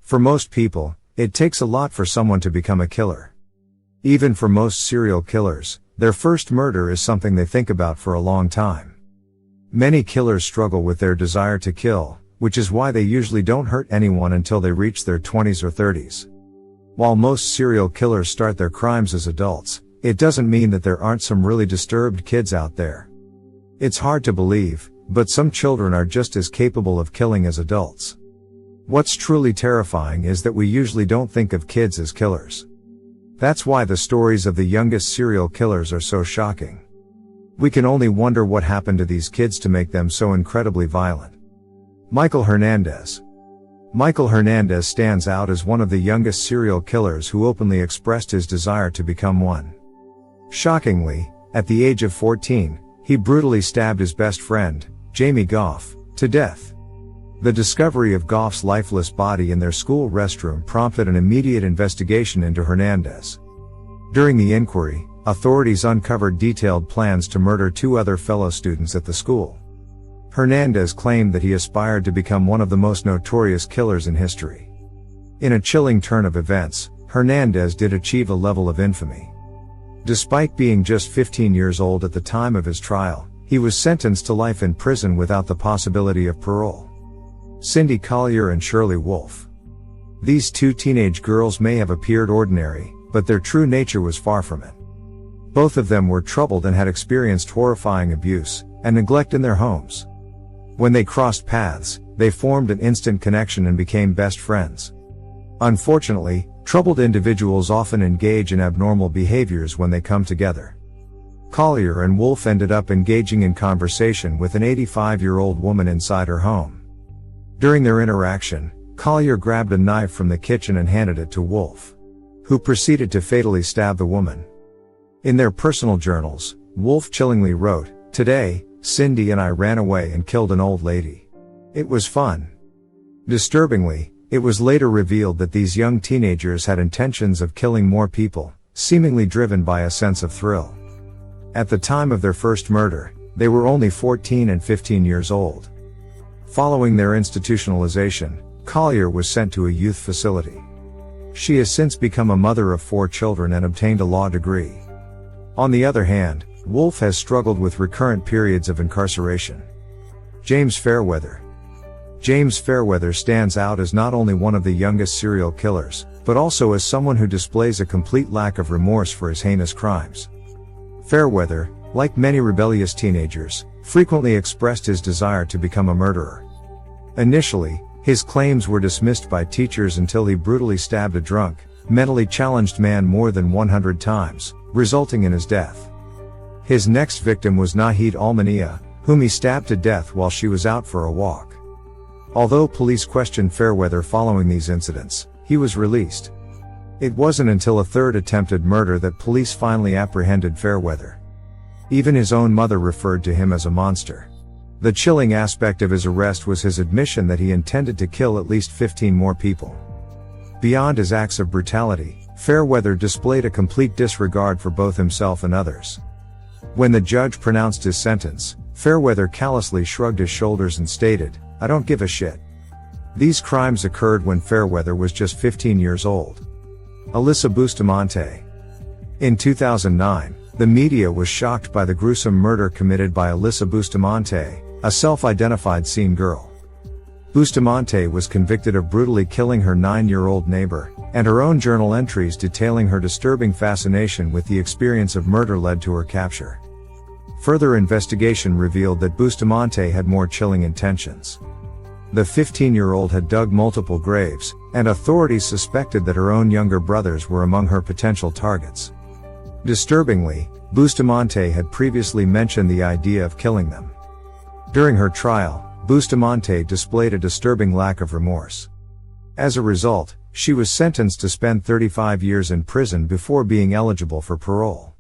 For most people, it takes a lot for someone to become a killer. Even for most serial killers, their first murder is something they think about for a long time. Many killers struggle with their desire to kill, which is why they usually don't hurt anyone until they reach their 20s or 30s. While most serial killers start their crimes as adults, it doesn't mean that there aren't some really disturbed kids out there. It's hard to believe, but some children are just as capable of killing as adults. What's truly terrifying is that we usually don't think of kids as killers. That's why the stories of the youngest serial killers are so shocking. We can only wonder what happened to these kids to make them so incredibly violent. Michael Hernandez. Michael Hernandez stands out as one of the youngest serial killers who openly expressed his desire to become one. Shockingly, at the age of 14, he brutally stabbed his best friend, Jamie Goff, to death. The discovery of Goff's lifeless body in their school restroom prompted an immediate investigation into Hernandez. During the inquiry, authorities uncovered detailed plans to murder 2 other fellow students at the school. Hernandez claimed that he aspired to become one of the most notorious killers in history. In a chilling turn of events, Hernandez did achieve a level of infamy. Despite being just 15 years old at the time of his trial, he was sentenced to life in prison without the possibility of parole. Cindy Collier and Shirley Wolfe. These 2 teenage girls may have appeared ordinary, but their true nature was far from it. Both of them were troubled and had experienced horrifying abuse and neglect in their homes. When they crossed paths, they formed an instant connection and became best friends. Unfortunately, troubled individuals often engage in abnormal behaviors when they come together. Collier and Wolfe ended up engaging in conversation with an 85-year-old woman inside her home. During their interaction, Collier grabbed a knife from the kitchen and handed it to Wolfe, who proceeded to fatally stab the woman. In their personal journals, Wolfe chillingly wrote, "Today, Cindy and I ran away and killed an old lady. It was fun." Disturbingly, it was later revealed that these young teenagers had intentions of killing more people, seemingly driven by a sense of thrill. At the time of their first murder, they were only 14 and 15 years old. Following their institutionalization, Collier was sent to a youth facility. She has since become a mother of 4 children and obtained a law degree. On the other hand, Wolfe has struggled with recurrent periods of incarceration. James Fairweather. James Fairweather stands out as not only one of the youngest serial killers, but also as someone who displays a complete lack of remorse for his heinous crimes. Fairweather, like many rebellious teenagers, frequently expressed his desire to become a murderer. Initially, his claims were dismissed by teachers until he brutally stabbed a drunk, mentally challenged man more than 100 times, resulting in his death. His next victim was Nahid Almania, whom he stabbed to death while she was out for a walk. Although police questioned Fairweather following these incidents, he was released. It wasn't until a 3rd attempted murder that police finally apprehended Fairweather. Even his own mother referred to him as a monster. The chilling aspect of his arrest was his admission that he intended to kill at least 15 more people. Beyond his acts of brutality, Fairweather displayed a complete disregard for both himself and others. When the judge pronounced his sentence, Fairweather callously shrugged his shoulders and stated, "I don't give a shit." These crimes occurred when Fairweather was just 15 years old. Alyssa Bustamante. In 2009, the media was shocked by the gruesome murder committed by Alyssa Bustamante, a self-identified scene girl. Bustamante was convicted of brutally killing her 9-year-old neighbor, and her own journal entries detailing her disturbing fascination with the experience of murder led to her capture. Further investigation revealed that Bustamante had more chilling intentions. The 15-year-old had dug multiple graves, and authorities suspected that her own younger brothers were among her potential targets. Disturbingly, Bustamante had previously mentioned the idea of killing them. During her trial, Bustamante displayed a disturbing lack of remorse. As a result, she was sentenced to spend 35 years in prison before being eligible for parole.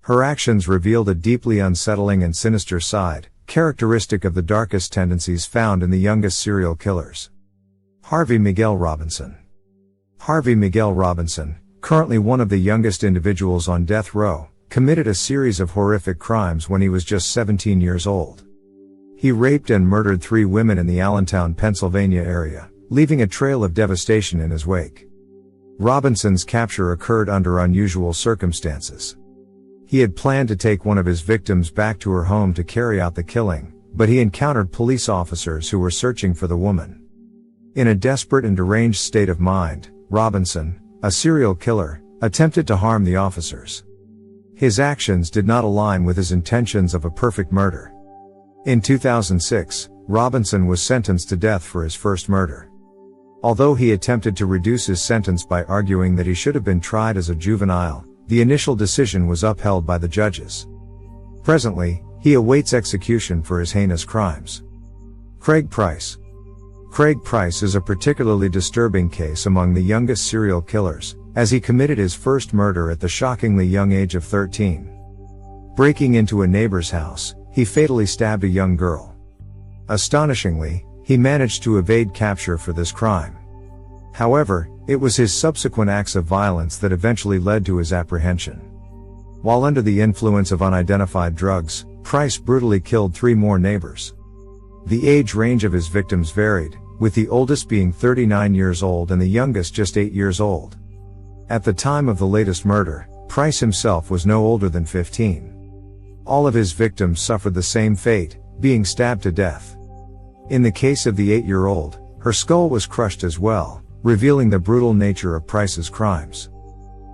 Her actions revealed a deeply unsettling and sinister side, characteristic of the darkest tendencies found in the youngest serial killers. Harvey Miguel Robinson. Harvey Miguel Robinson, currently one of the youngest individuals on death row, committed a series of horrific crimes when he was just 17 years old. He raped and murdered 3 women in the Allentown, Pennsylvania area, leaving a trail of devastation in his wake. Robinson's capture occurred under unusual circumstances. He had planned to take one of his victims back to her home to carry out the killing, but he encountered police officers who were searching for the woman. In a desperate and deranged state of mind, Robinson, a serial killer, attempted to harm the officers. His actions did not align with his intentions of a perfect murder. In 2006, Robinson was sentenced to death for his first murder. Although he attempted to reduce his sentence by arguing that he should have been tried as a juvenile, the initial decision was upheld by the judges. Presently, he awaits execution for his heinous crimes. Craig Price. Craig Price is a particularly disturbing case among the youngest serial killers, as he committed his first murder at the shockingly young age of 13. Breaking into a neighbor's house, he fatally stabbed a young girl. Astonishingly, he managed to evade capture for this crime. However, it was his subsequent acts of violence that eventually led to his apprehension. While under the influence of unidentified drugs, Price brutally killed 3 more neighbors. The age range of his victims varied, with the oldest being 39 years old and the youngest just 8 years old. At the time of the latest murder, Price himself was no older than 15. All of his victims suffered the same fate, being stabbed to death. In the case of the 8-year-old, her skull was crushed as well, revealing the brutal nature of Price's crimes.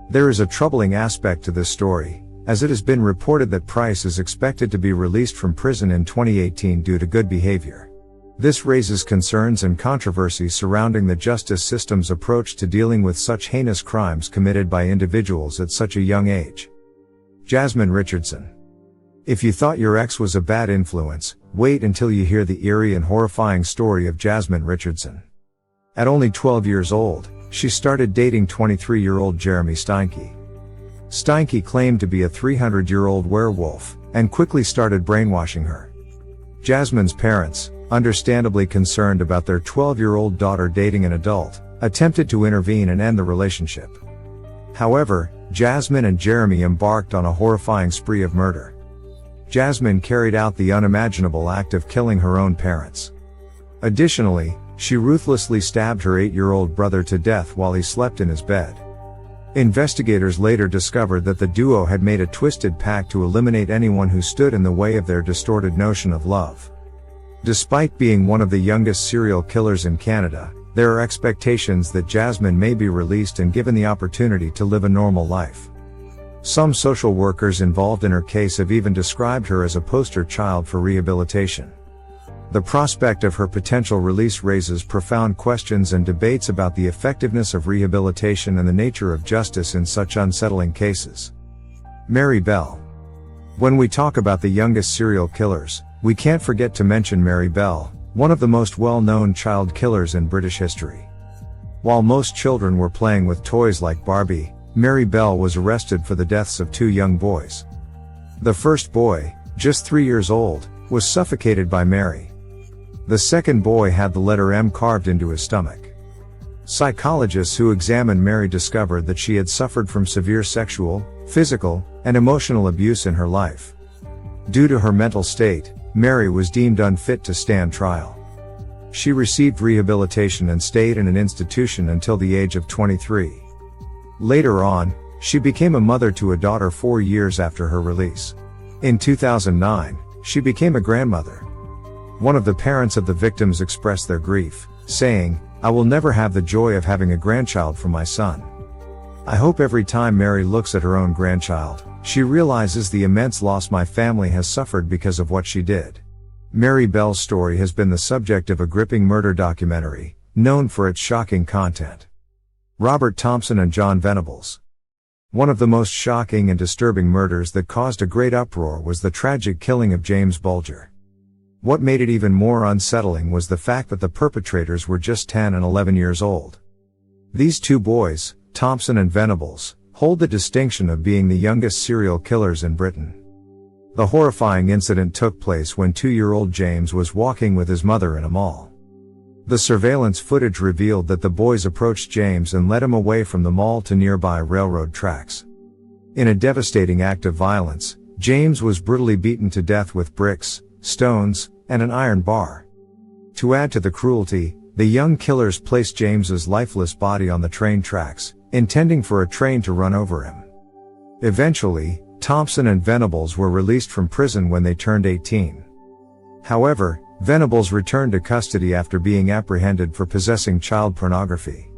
There is a troubling aspect to this story, as it has been reported that Price is expected to be released from prison in 2018 due to good behavior. This raises concerns and controversy surrounding the justice system's approach to dealing with such heinous crimes committed by individuals at such a young age. Jasmine Richardson. If you thought your ex was a bad influence, wait until you hear the eerie and horrifying story of Jasmine Richardson. At only 12 years old, she started dating 23-year-old Jeremy Steinke. Steinke claimed to be a 300-year-old werewolf, and quickly started brainwashing her. Jasmine's parents, understandably concerned about their 12-year-old daughter dating an adult, attempted to intervene and end the relationship. However, Jasmine and Jeremy embarked on a horrifying spree of murder. Jasmine carried out the unimaginable act of killing her own parents. Additionally, she ruthlessly stabbed her 8-year-old brother to death while he slept in his bed. Investigators later discovered that the duo had made a twisted pact to eliminate anyone who stood in the way of their distorted notion of love. Despite being one of the youngest serial killers in Canada, there are expectations that Jasmine may be released and given the opportunity to live a normal life. Some social workers involved in her case have even described her as a poster child for rehabilitation. The prospect of her potential release raises profound questions and debates about the effectiveness of rehabilitation and the nature of justice in such unsettling cases. Mary Bell. When we talk about the youngest serial killers, we can't forget to mention Mary Bell, one of the most well-known child killers in British history. While most children were playing with toys like Barbie, Mary Bell was arrested for the deaths of 2 young boys. The first boy, just 3 years old, was suffocated by Mary. The second boy had the letter M carved into his stomach. Psychologists who examined Mary discovered that she had suffered from severe sexual, physical, and emotional abuse in her life. Due to her mental state, Mary was deemed unfit to stand trial. She received rehabilitation and stayed in an institution until the age of 23. Later on, she became a mother to a daughter 4 years after her release. In 2009, she became a grandmother. One of the parents of the victims expressed their grief, saying, "I will never have the joy of having a grandchild for my son. I hope every time Mary looks at her own grandchild, she realizes the immense loss my family has suffered because of what she did." Mary Bell's story has been the subject of a gripping murder documentary, known for its shocking content. Robert Thompson and John Venables. One of the most shocking and disturbing murders that caused a great uproar was the tragic killing of James Bulger. What made it even more unsettling was the fact that the perpetrators were just 10 and 11 years old. These 2 boys, Thompson and Venables, hold the distinction of being the youngest serial killers in Britain. The horrifying incident took place when 2-year-old James was walking with his mother in a mall. The surveillance footage revealed that the boys approached James and led him away from the mall to nearby railroad tracks. In a devastating act of violence, James was brutally beaten to death with bricks, stones, and an iron bar. To add to the cruelty, The young killers placed James's lifeless body on the train tracks, intending for a train to run over him. Eventually, Thompson and Venables were released from prison when they turned 18. However, Venables returned to custody after being apprehended for possessing child pornography.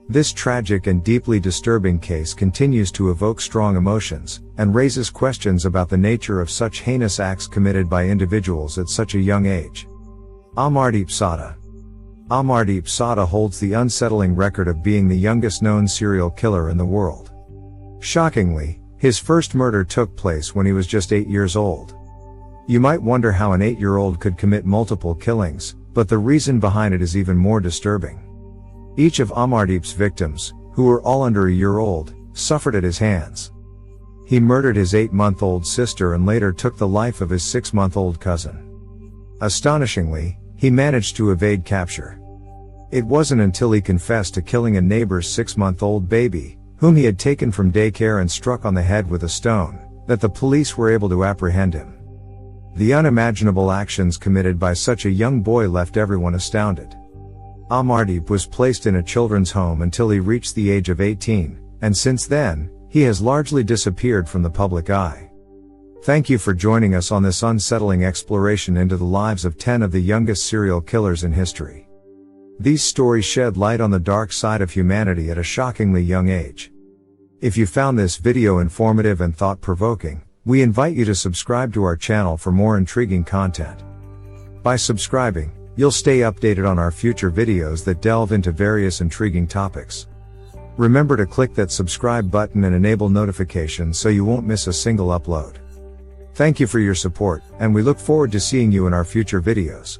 This tragic and deeply disturbing case continues to evoke strong emotions, and raises questions about the nature of such heinous acts committed by individuals at such a young age. Amardeep Sada. Amardeep Sada holds the unsettling record of being the youngest known serial killer in the world. Shockingly, his first murder took place when he was just 8 years old. You might wonder how an 8-year-old could commit multiple killings, but the reason behind it is even more disturbing. Each of Amardeep's victims, who were all under a year old, suffered at his hands. He murdered his 8-month-old sister and later took the life of his 6-month-old cousin. Astonishingly, he managed to evade capture. It wasn't until he confessed to killing a neighbor's 6-month-old baby, whom he had taken from daycare and struck on the head with a stone, that the police were able to apprehend him. The unimaginable actions committed by such a young boy left everyone astounded. Amardeep was placed in a children's home until he reached the age of 18, and since then, he has largely disappeared from the public eye. Thank you for joining us on this unsettling exploration into the lives of 10 of the youngest serial killers in history. These stories shed light on the dark side of humanity at a shockingly young age. If you found this video informative and thought-provoking, we invite you to subscribe to our channel for more intriguing content. By subscribing, you'll stay updated on our future videos that delve into various intriguing topics. Remember to click that subscribe button and enable notifications so you won't miss a single upload. Thank you for your support, and we look forward to seeing you in our future videos.